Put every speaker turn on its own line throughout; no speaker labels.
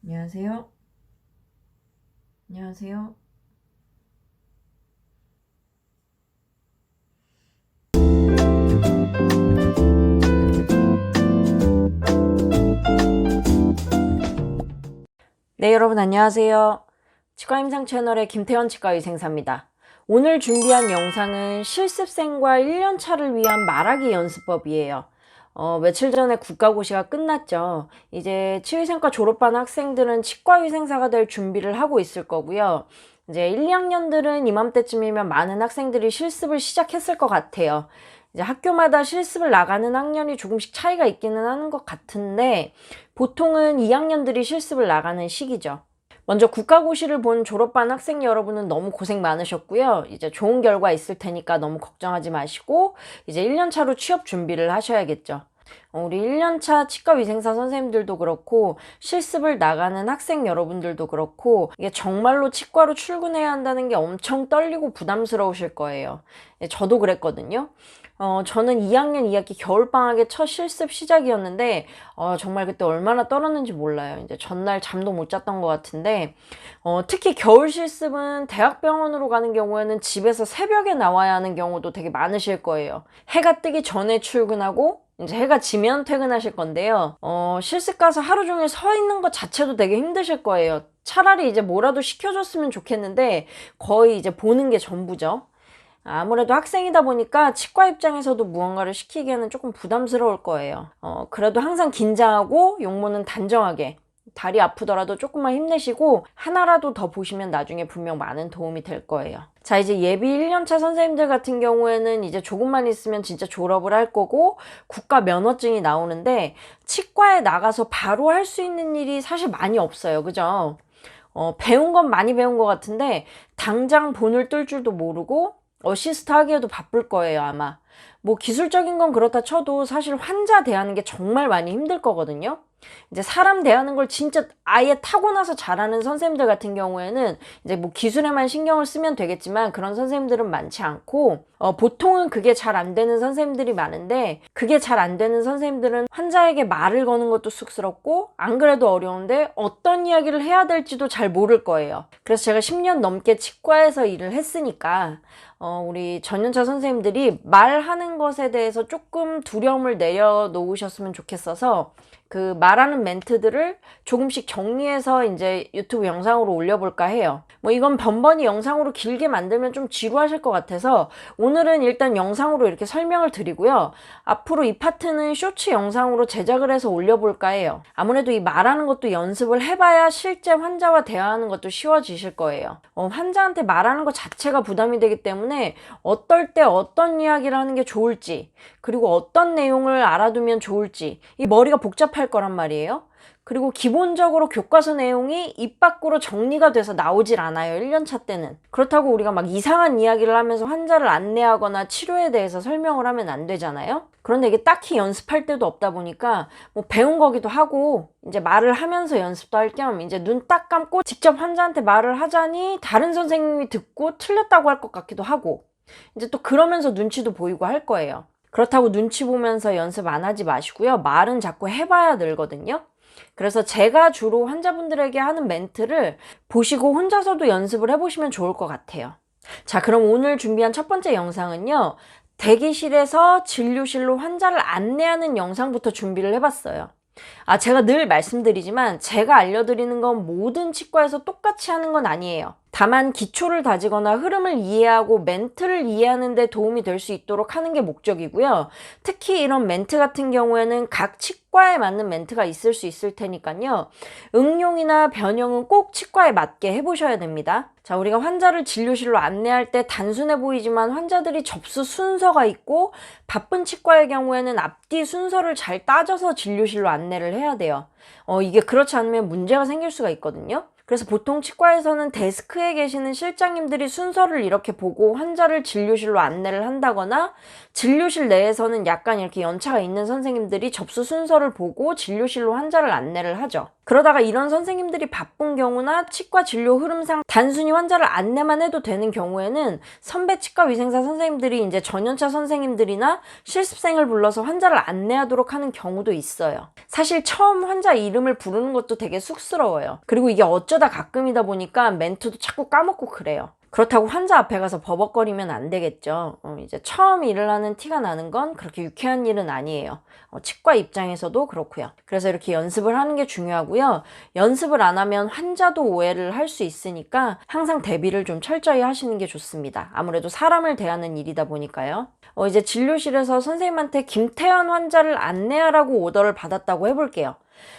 안녕하세요. 안녕하세요. 네, 여러분 안녕하세요. 치과임상 채널의 김태현 치과의생사입니다. 오늘 준비한 영상은 실습생과 1년차를 위한 말하기 연습법이에요. 며칠 전에 국가고시가 끝났죠. 이제 치의생과 졸업한 학생들은 치과의생사가 될 준비를 하고 있을 거고요. 이제 1, 2학년들은 이맘때쯤이면 많은 학생들이 실습을 시작했을 것 같아요. 이제 학교마다 실습을 나가는 학년이 조금씩 차이가 있기는 하는 것 같은데 보통은 2학년들이 실습을 나가는 시기죠. 먼저 국가고시를 본 졸업반 학생 여러분은 너무 고생 많으셨고요. 이제 좋은 결과 있을 테니까 너무 걱정하지 마시고 이제 1년차로 취업 준비를 하셔야겠죠. 우리 1년차 치과위생사 선생님들도 그렇고 실습을 나가는 학생 여러분들도 그렇고 이게 정말로 치과로 출근해야 한다는 게 엄청 떨리고 부담스러우실 거예요. 저도 그랬거든요. 저는 2학년 2학기 겨울방학의 첫 실습 시작이었는데 정말 그때 얼마나 떨었는지 몰라요. 이제 전날 잠도 못 잤던 것 같은데 특히 겨울 실습은 대학병원으로 가는 경우에는 집에서 새벽에 나와야 하는 경우도 되게 많으실 거예요. 해가 뜨기 전에 출근하고 이제 해가 지면 퇴근하실 건데요. 실습 가서 하루 종일 서 있는 것 자체도 되게 힘드실 거예요. 차라리 이제 뭐라도 시켜줬으면 좋겠는데 거의 이제 보는 게 전부죠. 아무래도 학생이다 보니까 치과 입장에서도 무언가를 시키기에는 조금 부담스러울 거예요. 그래도 항상 긴장하고 용모는 단정하게 다리 아프더라도 조금만 힘내시고 하나라도 더 보시면 나중에 분명 많은 도움이 될 거예요. 자, 이제 예비 1년차 선생님들 같은 경우에는 이제 조금만 있으면 진짜 졸업을 할 거고 국가 면허증이 나오는데 치과에 나가서 바로 할 수 있는 일이 사실 많이 없어요. 그죠? 배운 건 많이 배운 것 같은데 당장 본을 뜰 줄도 모르고 어시스트 하기에도 바쁠 거예요, 아마. 뭐 기술적인 건 그렇다 쳐도 사실 환자 대하는 게 정말 많이 힘들 거거든요. 이제 사람 대하는 걸 진짜 아예 타고나서 잘하는 선생님들 같은 경우에는 이제 뭐 기술에만 신경을 쓰면 되겠지만 그런 선생님들은 많지 않고 보통은 그게 잘 안 되는 선생님들이 많은데 그게 잘 안 되는 선생님들은 환자에게 말을 거는 것도 쑥스럽고 안 그래도 어려운데 어떤 이야기를 해야 될지도 잘 모를 거예요. 그래서 제가 10년 넘게 치과에서 일을 했으니까 우리 전연차 선생님들이 말하는 것에 대해서 조금 두려움을 내려놓으셨으면 좋겠어서 그 말하는 멘트들을 조금씩 정리해서 이제 유튜브 영상으로 올려볼까 해요. 뭐 이건 번번이 영상으로 길게 만들면 좀 지루하실 것 같아서 오늘은 일단 영상으로 이렇게 설명을 드리고요. 앞으로 이 파트는 쇼츠 영상으로 제작을 해서 올려볼까 해요. 아무래도 이 말하는 것도 연습을 해봐야 실제 환자와 대화하는 것도 쉬워지실 거예요. 환자한테 말하는 것 자체가 부담이 되기 때문에 어떨 때 어떤 이야기를 하는 게 좋을지 그리고 어떤 내용을 알아두면 좋을지 이 머리가 복잡할 거란 말이에요. 그리고 기본적으로 교과서 내용이 입 밖으로 정리가 돼서 나오질 않아요. 1년차 때는. 그렇다고 우리가 막 이상한 이야기를 하면서 환자를 안내하거나 치료에 대해서 설명을 하면 안 되잖아요. 그런데 이게 딱히 연습할 때도 없다 보니까 뭐 배운 거기도 하고 이제 말을 하면서 연습도 할 겸 이제 눈 딱 감고 직접 환자한테 말을 하자니 다른 선생님이 듣고 틀렸다고 할 것 같기도 하고 이제 또 그러면서 눈치도 보이고 할 거예요. 그렇다고 눈치 보면서 연습 안 하지 마시고요. 말은 자꾸 해봐야 늘거든요. 그래서 제가 주로 환자분들에게 하는 멘트를 보시고 혼자서도 연습을 해보시면 좋을 것 같아요. 자, 그럼 오늘 준비한 첫 번째 영상은요. 대기실에서 진료실로 환자를 안내하는 영상부터 준비를 해봤어요. 제가 늘 말씀드리지만 제가 알려드리는 건 모든 치과에서 똑같이 하는 건 아니에요. 다만 기초를 다지거나 흐름을 이해하고 멘트를 이해하는 데 도움이 될 수 있도록 하는 게 목적이고요. 특히 이런 멘트 같은 경우에는 각 치과에 맞는 멘트가 있을 수 있을 테니까요. 응용이나 변형은 꼭 치과에 맞게 해보셔야 됩니다. 자, 우리가 환자를 진료실로 안내할 때 단순해 보이지만 환자들이 접수 순서가 있고 바쁜 치과의 경우에는 앞뒤 순서를 잘 따져서 진료실로 안내를 해야 돼요. 이게 그렇지 않으면 문제가 생길 수가 있거든요. 그래서 보통 치과에서는 데스크에 계시는 실장님들이 순서를 이렇게 보고 환자를 진료실로 안내를 한다거나 진료실 내에서는 약간 이렇게 연차가 있는 선생님들이 접수 순서를 보고 진료실로 환자를 안내를 하죠. 그러다가 이런 선생님들이 바쁜 경우나 치과 진료 흐름상 단순히 환자를 안내만 해도 되는 경우에는 선배 치과 위생사 선생님들이 이제 전연차 선생님들이나 실습생을 불러서 환자를 안내하도록 하는 경우도 있어요. 사실 처음 환자 이름을 부르는 것도 되게 쑥스러워요. 그리고 이게 어쩌다 가끔이다 보니까 멘트도 자꾸 까먹고 그래요. 그렇다고 환자 앞에 가서 버벅거리면 안 되겠죠. 이제 처음 일을 하는 티가 나는 건 그렇게 유쾌한 일은 아니에요. 치과 입장에서도 그렇고요. 그래서 이렇게 연습을 하는 게 중요하고요. 연습을 안 하면 환자도 오해를 할 수 있으니까 항상 대비를 좀 철저히 하시는 게 좋습니다. 아무래도 사람을 대하는 일이다 보니까요. 이제 진료실에서 선생님한테 김태현 환자를 안내하라고 오더를 받았다고 해볼게요.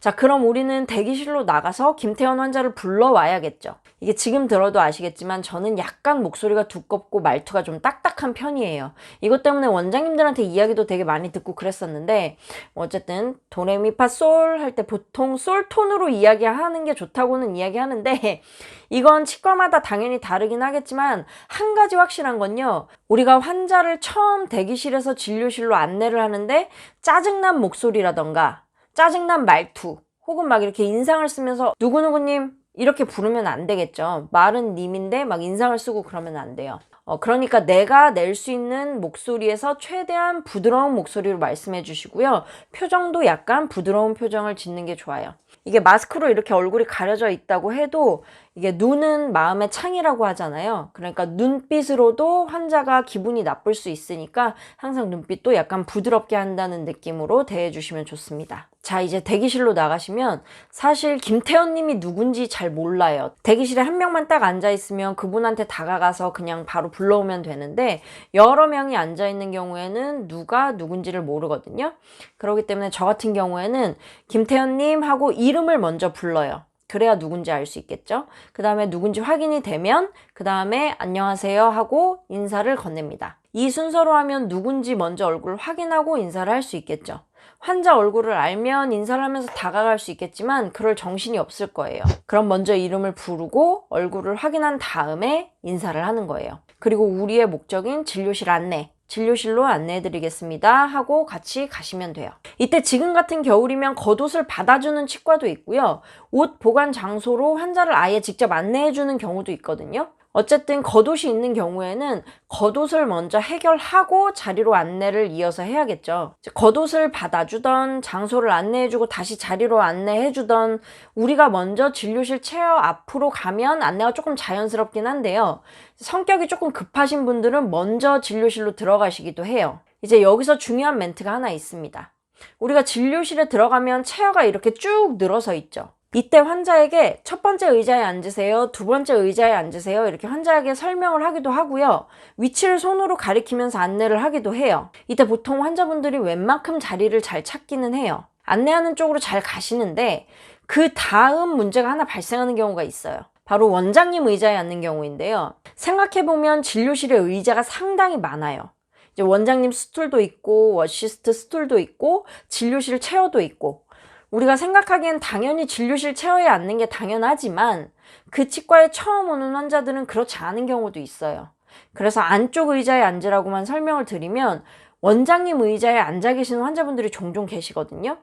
자, 그럼 우리는 대기실로 나가서 김태현 환자를 불러와야겠죠. 이게 지금 들어도 아시겠지만 저는 약간 목소리가 두껍고 말투가 좀 딱딱한 편이에요. 이것 때문에 원장님들한테 이야기도 되게 많이 듣고 그랬었는데 어쨌든 도레미파솔 할 때 보통 솔 톤으로 이야기하는 게 좋다고는 이야기하는데 이건 치과마다 당연히 다르긴 하겠지만 한 가지 확실한 건요. 우리가 환자를 처음 대기실에서 진료실로 안내를 하는데 짜증난 목소리라던가 짜증난 말투 혹은 막 이렇게 인상을 쓰면서 누구누구님 이렇게 부르면 안 되겠죠. 말은 님인데 막 인상을 쓰고 그러면 안 돼요. 그러니까 내가 낼 수 있는 목소리에서 최대한 부드러운 목소리로 말씀해 주시고요. 표정도 약간 부드러운 표정을 짓는 게 좋아요. 이게 마스크로 이렇게 얼굴이 가려져 있다고 해도 이게 눈은 마음의 창이라고 하잖아요. 그러니까 눈빛으로도 환자가 기분이 나쁠 수 있으니까 항상 눈빛도 약간 부드럽게 한다는 느낌으로 대해주시면 좋습니다. 자, 이제 대기실로 나가시면 사실 김태현 님이 누군지 잘 몰라요. 대기실에 한 명만 딱 앉아있으면 그분한테 다가가서 그냥 바로 불러오면 되는데 여러 명이 앉아있는 경우에는 누가 누군지를 모르거든요. 그렇기 때문에 저 같은 경우에는 김태현 님 하고 이름을 먼저 불러요. 그래야 누군지 알 수 있겠죠. 그 다음에 누군지 확인이 되면 그 다음에 안녕하세요 하고 인사를 건넵니다. 이 순서로 하면 누군지 먼저 얼굴 확인하고 인사를 할 수 있겠죠. 환자 얼굴을 알면 인사를 하면서 다가갈 수 있겠지만 그럴 정신이 없을 거예요. 그럼 먼저 이름을 부르고 얼굴을 확인한 다음에 인사를 하는 거예요. 그리고 우리의 목적인 진료실 안내, 진료실로 안내해드리겠습니다 하고 같이 가시면 돼요. 이때 지금 같은 겨울이면 겉옷을 받아주는 치과도 있고요. 옷 보관 장소로 환자를 아예 직접 안내해주는 경우도 있거든요. 어쨌든 겉옷이 있는 경우에는 겉옷을 먼저 해결하고 자리로 안내를 이어서 해야겠죠. 겉옷을 받아주던 장소를 안내해주고 다시 자리로 안내해주던 우리가 먼저 진료실 체어 앞으로 가면 안내가 조금 자연스럽긴 한데요. 성격이 조금 급하신 분들은 먼저 진료실로 들어가시기도 해요. 이제 여기서 중요한 멘트가 하나 있습니다. 우리가 진료실에 들어가면 체어가 이렇게 쭉 늘어서 있죠. 이때 환자에게 첫 번째 의자에 앉으세요, 두 번째 의자에 앉으세요 이렇게 환자에게 설명을 하기도 하고요. 위치를 손으로 가리키면서 안내를 하기도 해요. 이때 보통 환자분들이 웬만큼 자리를 잘 찾기는 해요. 안내하는 쪽으로 잘 가시는데 그 다음 문제가 하나 발생하는 경우가 있어요. 바로 원장님 의자에 앉는 경우인데요. 생각해보면 진료실에 의자가 상당히 많아요. 이제 원장님 스툴도 있고 어시스트 스툴도 있고 진료실 체어도 있고 우리가 생각하기엔 당연히 진료실 체어에 앉는 게 당연하지만 그 치과에 처음 오는 환자들은 그렇지 않은 경우도 있어요. 그래서 안쪽 의자에 앉으라고만 설명을 드리면 원장님 의자에 앉아 계시는 환자분들이 종종 계시거든요.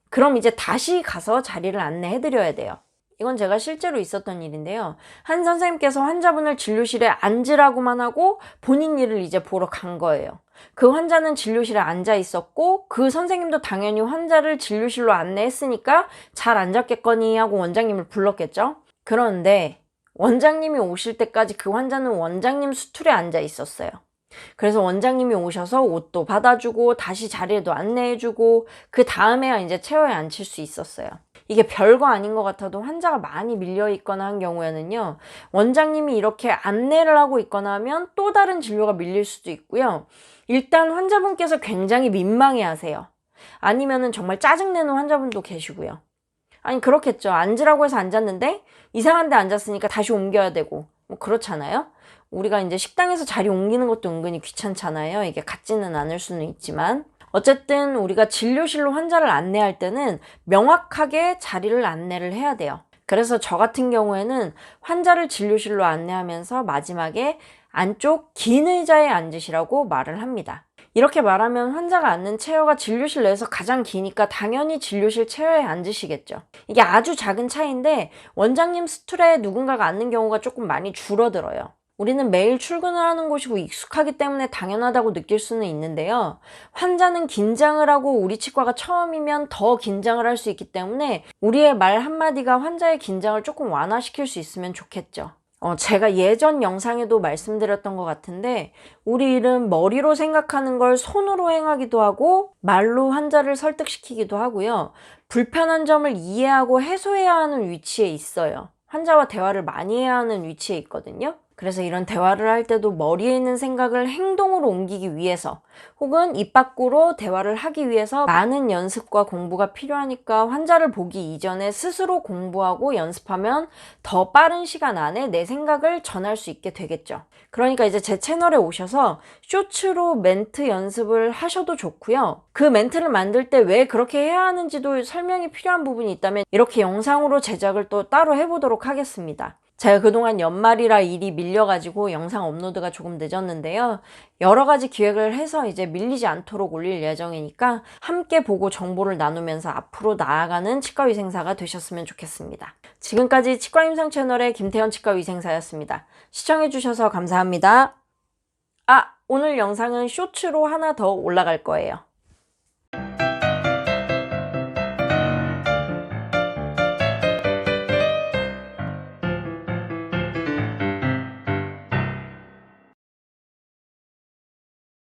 그럼 이제 다시 가서 자리를 안내해 드려야 돼요. 이건 제가 실제로 있었던 일인데요. 한 선생님께서 환자분을 진료실에 앉으라고만 하고 본인 일을 이제 보러 간 거예요. 그 환자는 진료실에 앉아 있었고 그 선생님도 당연히 환자를 진료실로 안내했으니까 잘 앉았겠거니 하고 원장님을 불렀겠죠. 그런데 원장님이 오실 때까지 그 환자는 원장님 수툴에 앉아 있었어요. 그래서 원장님이 오셔서 옷도 받아주고 다시 자리에도 안내해주고 그 다음에야 이제 체어에 앉힐 수 있었어요. 이게 별거 아닌 것 같아도 환자가 많이 밀려 있거나 한 경우에는요. 원장님이 이렇게 안내를 하고 있거나 하면 또 다른 진료가 밀릴 수도 있고요. 일단 환자분께서 굉장히 민망해 하세요. 아니면은 정말 짜증내는 환자분도 계시고요. 아니 그렇겠죠. 앉으라고 해서 앉았는데 이상한 데 앉았으니까 다시 옮겨야 되고 뭐 그렇잖아요. 우리가 이제 식당에서 자리 옮기는 것도 은근히 귀찮잖아요. 이게 같지는 않을 수는 있지만 어쨌든 우리가 진료실로 환자를 안내할 때는 명확하게 자리를 안내를 해야 돼요. 그래서 저 같은 경우에는 환자를 진료실로 안내하면서 마지막에 안쪽 긴 의자에 앉으시라고 말을 합니다. 이렇게 말하면 환자가 앉는 체어가 진료실 내에서 가장 기니까 당연히 진료실 체어에 앉으시겠죠. 이게 아주 작은 차이인데 원장님 스툴에 누군가가 앉는 경우가 조금 많이 줄어들어요. 우리는 매일 출근을 하는 곳이고 익숙하기 때문에 당연하다고 느낄 수는 있는데요. 환자는 긴장을 하고 우리 치과가 처음이면 더 긴장을 할 수 있기 때문에 우리의 말 한마디가 환자의 긴장을 조금 완화시킬 수 있으면 좋겠죠. 제가 예전 영상에도 말씀드렸던 것 같은데 우리 일은 머리로 생각하는 걸 손으로 행하기도 하고 말로 환자를 설득시키기도 하고요. 불편한 점을 이해하고 해소해야 하는 위치에 있어요. 환자와 대화를 많이 해야 하는 위치에 있거든요. 그래서 이런 대화를 할 때도 머리에 있는 생각을 행동으로 옮기기 위해서 혹은 입 밖으로 대화를 하기 위해서 많은 연습과 공부가 필요하니까 환자를 보기 이전에 스스로 공부하고 연습하면 더 빠른 시간 안에 내 생각을 전할 수 있게 되겠죠. 그러니까 이제 제 채널에 오셔서 쇼츠로 멘트 연습을 하셔도 좋고요. 그 멘트를 만들 때 왜 그렇게 해야 하는지도 설명이 필요한 부분이 있다면 이렇게 영상으로 제작을 또 따로 해보도록 하겠습니다. 제가 그동안 연말이라 일이 밀려가지고 영상 업로드가 조금 늦었는데요. 여러 가지 기획을 해서 이제 밀리지 않도록 올릴 예정이니까 함께 보고 정보를 나누면서 앞으로 나아가는 치과위생사가 되셨으면 좋겠습니다. 지금까지 치과임상 채널의 김태현 치과위생사였습니다. 시청해주셔서 감사합니다. 오늘 영상은 쇼츠로 하나 더 올라갈 거예요.